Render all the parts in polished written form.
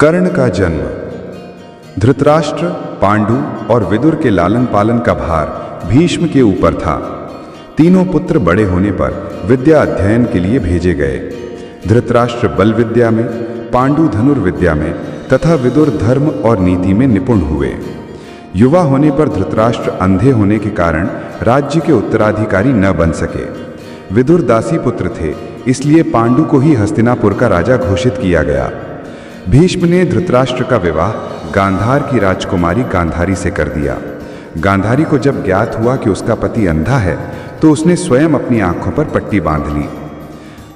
कर्ण का जन्म। धृतराष्ट्र, पांडु और विदुर के लालन पालन का भार भीष्म के ऊपर था। तीनों पुत्र बड़े होने पर विद्या अध्ययन के लिए भेजे गए। धृतराष्ट्र बल विद्या में, पांडु धनुर्विद्या में तथा विदुर धर्म और नीति में निपुण हुए। युवा होने पर धृतराष्ट्र अंधे होने के कारण राज्य के उत्तराधिकारी न बन सके। विदुर दासी पुत्र थे, इसलिए पांडु को ही हस्तिनापुर का राजा घोषित किया गया। भीष्म ने धृतराष्ट्र का विवाह गांधार की राजकुमारी गांधारी से कर दिया। गांधारी को जब ज्ञात हुआ कि उसका पति अंधा है तो उसने स्वयं अपनी आंखों पर पट्टी बांध ली।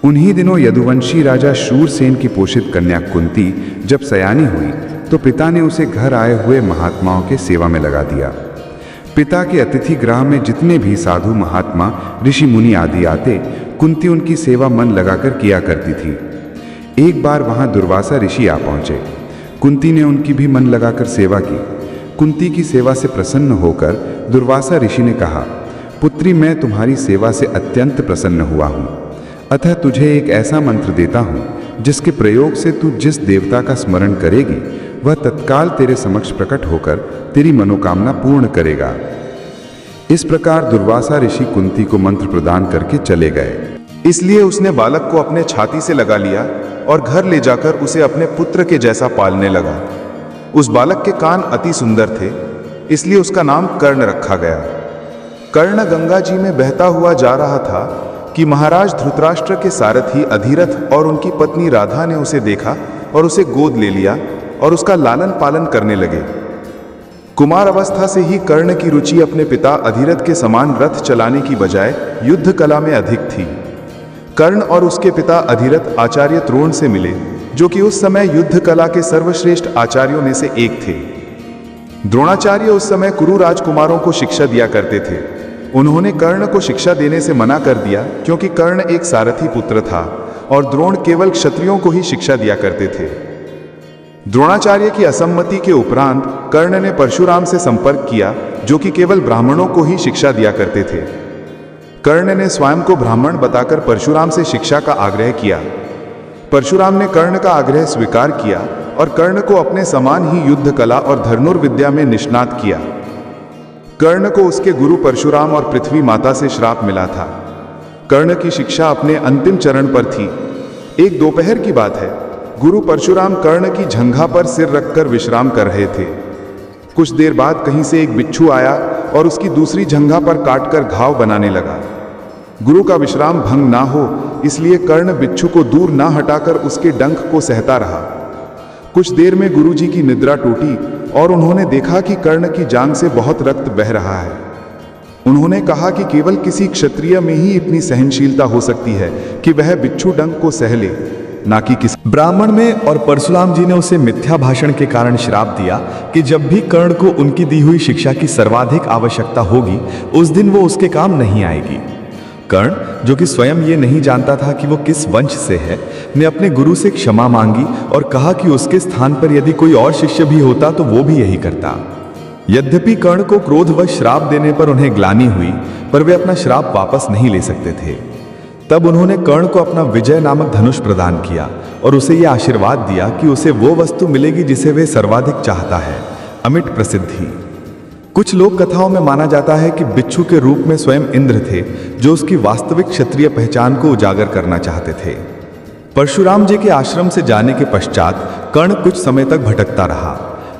उन्हीं दिनों यदुवंशी राजा शूरसेन की पोषित कन्या कुंती जब सयानी हुई तो पिता ने उसे घर आए हुए महात्माओं के सेवा में लगा दिया। पिता के अतिथि गृह में जितने भी साधु महात्मा, ऋषि मुनि आदि आते, कुंती उनकी सेवा मन लगाकर किया करती थी। एक बार वहां दुर्वासा ऋषि आ पहुंचे। कुंती ने उनकी भी मन लगाकर सेवा की। कुंती की सेवा से प्रसन्न होकर दुर्वासा ऋषि ने कहा, पुत्री, मैं तुम्हारी सेवा से अत्यंत प्रसन्न हुआ हूँ। अतः तुझे एक ऐसा मंत्र देता हूँ जिसके प्रयोग से तू जिस देवता का स्मरण करेगी वह तत्काल तेरे समक्ष प्रकट होकर तेरी मनोकामना पूर्ण करेगा। इस प्रकार दुर्वासा ऋषि कुंती को मंत्र प्रदान करके चले गए। इसलिए उसने बालक को अपने छाती से लगा लिया और घर ले जाकर उसे अपने पुत्र के जैसा पालने लगा। उस बालक के कान अति सुंदर थे, इसलिए उसका नाम कर्ण रखा गया। कर्ण गंगा जी में बहता हुआ जा रहा था कि महाराज धृतराष्ट्र के सारथी अधिरथ और उनकी पत्नी राधा ने उसे देखा और उसे गोद ले लिया और उसका लालन पालन करने लगे। कुमार अवस्था से ही कर्ण की रुचि अपने पिता अधिरथ के समान रथ चलाने की बजाय युद्ध कला में अधिक थी। कर्ण और उसके पिता अधिरथ आचार्य द्रोण से मिले, जो कि उस समय युद्ध कला के सर्वश्रेष्ठ आचार्यों में से एक थे। द्रोणाचार्य उस समय कुरु राजकुमारों को शिक्षा दिया करते थे। उन्होंने कर्ण को शिक्षा देने से मना कर दिया क्योंकि कर्ण एक सारथी पुत्र था और द्रोण केवल क्षत्रियों को ही शिक्षा दिया करते थे। द्रोणाचार्य की असम्मति के उपरांत कर्ण ने परशुराम से संपर्क किया, जो कि केवल ब्राह्मणों को ही शिक्षा दिया करते थे। कर्ण ने स्वयं को ब्राह्मण बताकर परशुराम से शिक्षा का आग्रह किया। परशुराम ने कर्ण का आग्रह स्वीकार किया और कर्ण को अपने समान ही युद्ध कला और धनुर्विद्या में निष्णात किया। कर्ण को उसके गुरु परशुराम और पृथ्वी माता से श्राप मिला था। कर्ण की शिक्षा अपने अंतिम चरण पर थी। एक दोपहर की बात है, गुरु परशुराम कर्ण की जंघा पर सिर रखकर विश्राम कर रहे थे। कुछ देर बाद कहीं से एक बिच्छू आया और उसकी दूसरी जंघा पर काटकर घाव बनाने लगा। गुरु का विश्राम भंग ना हो इसलिए कर्ण बिच्छू को दूर ना हटाकर उसके डंक को सहता रहा। कुछ देर में गुरु जी की निद्रा टूटी और उन्होंने देखा कि कर्ण की जांघ से बहुत रक्त बह रहा है। उन्होंने कहा कि केवल किसी क्षत्रिय में ही इतनी सहनशीलता हो सकती है कि वह बिच्छू डंक को सह ले, ना कि किसी ब्राह्मण में। और परशुराम जी ने उसे मिथ्या भाषण के कारण श्राप दिया कि जब भी कर्ण को उनकी दी हुई शिक्षा की सर्वाधिक आवश्यकता होगी उस दिन वो उसके काम नहीं आएगी। कर्ण, जो कि स्वयं ये नहीं जानता था कि वो किस वंश से है, ने अपने गुरु से क्षमा मांगी और कहा कि उसके स्थान पर यदि कोई और शिष्य भी होता तो वो भी यही करता। यद्यपि कर्ण को क्रोधवश श्राप देने पर उन्हें ग्लानि हुई, पर वे अपना श्राप वापस नहीं ले सकते थे। तब उन्होंने कर्ण को अपना विजय नामक धनुष प्रदान किया और उसे यह आशीर्वाद दिया कि उसे वो वस्तु मिलेगी जिसे वे सर्वाधिक चाहता है, अमिट प्रसिद्धि। कुछ लोक कथाओं में माना जाता है कि बिच्छू के रूप में स्वयं इंद्र थे, जो उसकी वास्तविक क्षत्रिय पहचान को उजागर करना चाहते थे। परशुराम जी के आश्रम से जाने के पश्चात कर्ण कुछ समय तक भटकता रहा।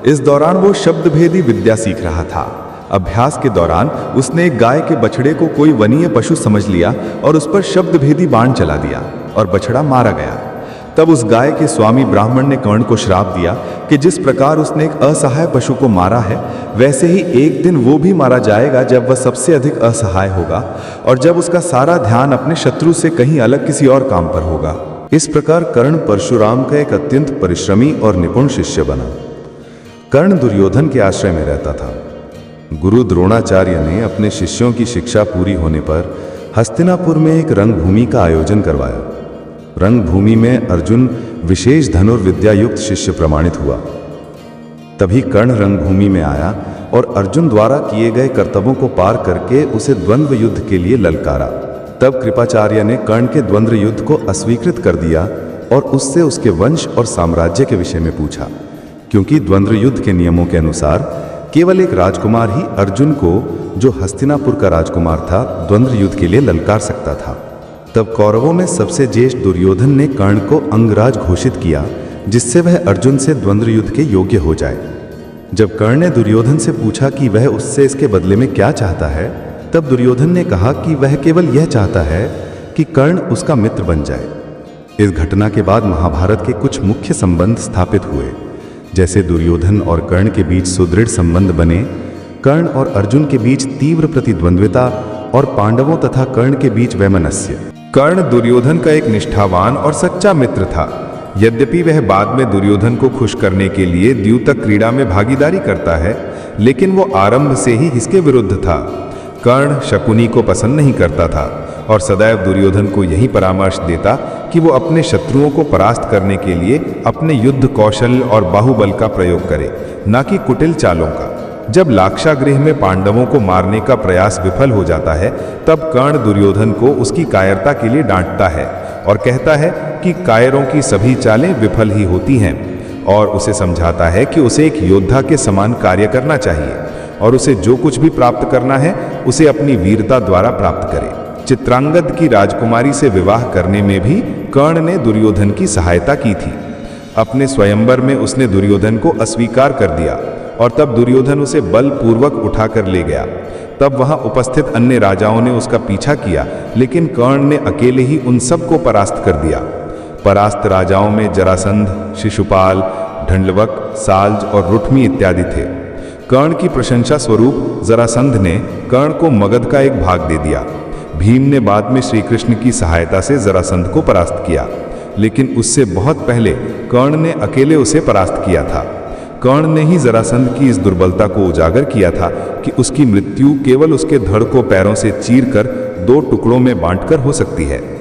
इस दौरान वो शब्दभेदी विद्या सीख रहा था। अभ्यास के दौरान उसने एक गाय के बछड़े को कोई वनीय पशु समझ लिया और उस पर शब्दभेदी बाण चला दिया और बछड़ा मारा गया। तब उस गाय के स्वामी ब्राह्मण ने कर्ण को श्राप दिया कि जिस प्रकार उसने एक असहाय पशु को मारा है, वैसे ही एक दिन वो भी मारा जाएगा जब वह सबसे अधिक असहाय होगा और जब उसका सारा ध्यान अपने शत्रु से कहीं अलग किसी और काम पर होगा। इस प्रकार कर्ण परशुराम का एक अत्यंत परिश्रमी और निपुण शिष्य बना। कर्ण दुर्योधन के आश्रय में रहता था। गुरु द्रोणाचार्य ने अपने शिष्यों की शिक्षा पूरी होने पर हस्तिनापुर में एक रंगभूमि का आयोजन करवाया। रंगभूमि में अर्जुन विशेष धनुर्विद्या युक्त शिष्य प्रमाणित हुआ। तभी कर्ण रंगभूमि में आया और अर्जुन द्वारा किए गए कर्तव्यों को पार करके उसे द्वंद्व युद्ध के लिए ललकारा। तब कृपाचार्य ने कर्ण के द्वंद्व युद्ध को अस्वीकृत कर दिया और उससे उसके वंश और साम्राज्य के विषय में पूछा, क्योंकि द्वंद्व युद्ध के नियमों के अनुसार केवल एक राजकुमार ही अर्जुन को, जो हस्तिनापुर का राजकुमार था, द्वंद्व युद्ध के लिए ललकार सकता था। तब कौरवों में सबसे ज्येष्ठ दुर्योधन ने कर्ण को अंगराज घोषित किया, जिससे वह अर्जुन से द्वंद्व युद्ध के योग्य हो जाए। जब कर्ण ने दुर्योधन से पूछा कि वह उससे इसके बदले में क्या चाहता है, तब दुर्योधन ने कहा कि वह केवल यह चाहता है कि कर्ण उसका मित्र बन जाए। इस घटना के बाद महाभारत के कुछ मुख्य संबंध स्थापित हुए, जैसे दुर्योधन और कर्ण के बीच सुदृढ़ संबंध बने, कर्ण और अर्जुन के बीच तीव्र प्रतिद्वंद्विता और पांडवों तथा कर्ण के बीच वैमनस्य। कर्ण दुर्योधन का एक निष्ठावान और सच्चा मित्र था। यद्यपि वह बाद में दुर्योधन को खुश करने के लिए द्यूतक क्रीड़ा में भागीदारी करता है, लेकिन वो आरंभ से ही इसके विरुद्ध था। कर्ण शकुनी को पसंद नहीं करता था और सदैव दुर्योधन को यही परामर्श देता कि वो अपने शत्रुओं को परास्त करने के लिए अपने युद्ध कौशल और बाहुबल का प्रयोग करे, न कि कुटिल चालों का। जब लाक्षागृह में पांडवों को मारने का प्रयास विफल हो जाता है, तब कर्ण दुर्योधन को उसकी कायरता के लिए डांटता है और कहता है कि कायरों की सभी चालें विफल ही होती हैं, और उसे समझाता है कि उसे एक योद्धा के समान कार्य करना चाहिए और उसे जो कुछ भी प्राप्त करना है उसे अपनी वीरता द्वारा प्राप्त करे। चित्रांगद की राजकुमारी से विवाह करने में भी कर्ण ने दुर्योधन की सहायता की थी। अपने स्वयंवर में उसने दुर्योधन को अस्वीकार कर दिया और तब दुर्योधन उसे बलपूर्वक उठाकर ले गया। तब वहां उपस्थित अन्य राजाओं ने उसका पीछा किया, लेकिन कर्ण ने अकेले ही उन सबको परास्त कर दिया। परास्त राजाओं में जरासंध, शिशुपाल, ढंडवक, साल्ज और रुठमी इत्यादि थे। कर्ण की प्रशंसा स्वरूप जरासंध ने कर्ण को मगध का एक भाग दे दिया। भीम ने बाद में श्री कृष्ण की सहायता से जरासंध को परास्त किया, लेकिन उससे बहुत पहले कर्ण ने अकेले उसे परास्त किया था। कर्ण ने ही जरासंध की इस दुर्बलता को उजागर किया था कि उसकी मृत्यु केवल उसके धड़ को पैरों से चीरकर 2 टुकड़ों में बांटकर हो सकती है।